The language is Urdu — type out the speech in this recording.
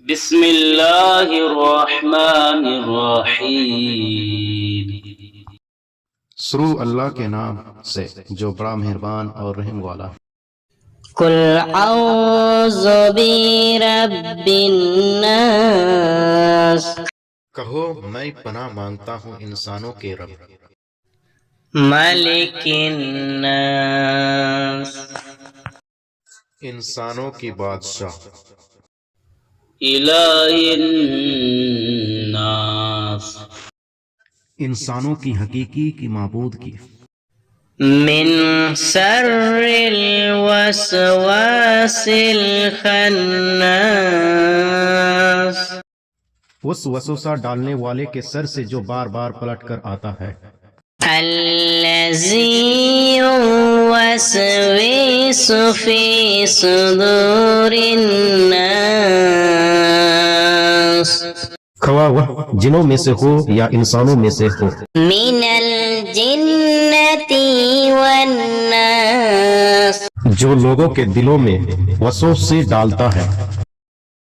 بسم اللہ الرحمن الرحیم۔ شروع اللہ کے نام سے جو بڑا مہربان اور رحم والا۔ قل اعوذ برب الناس، کہو میں پناہ مانگتا ہوں انسانوں کے رب، ملک الناس، انسانوں کی بادشاہ، الہ الناس، انسانوں کی حقیقی کی معبود کی، من شر الوسواس الخناس، اس وسوسہ ڈالنے والے کے سر سے جو بار بار پلٹ کر آتا ہے، الذی یوسوس فی صدور الناس، خواہ وہ جنوں میں سے ہو یا انسانوں میں سے ہو، من الجنۃ والناس، جو لوگوں کے دلوں میں وسوسے ڈالتا ہے۔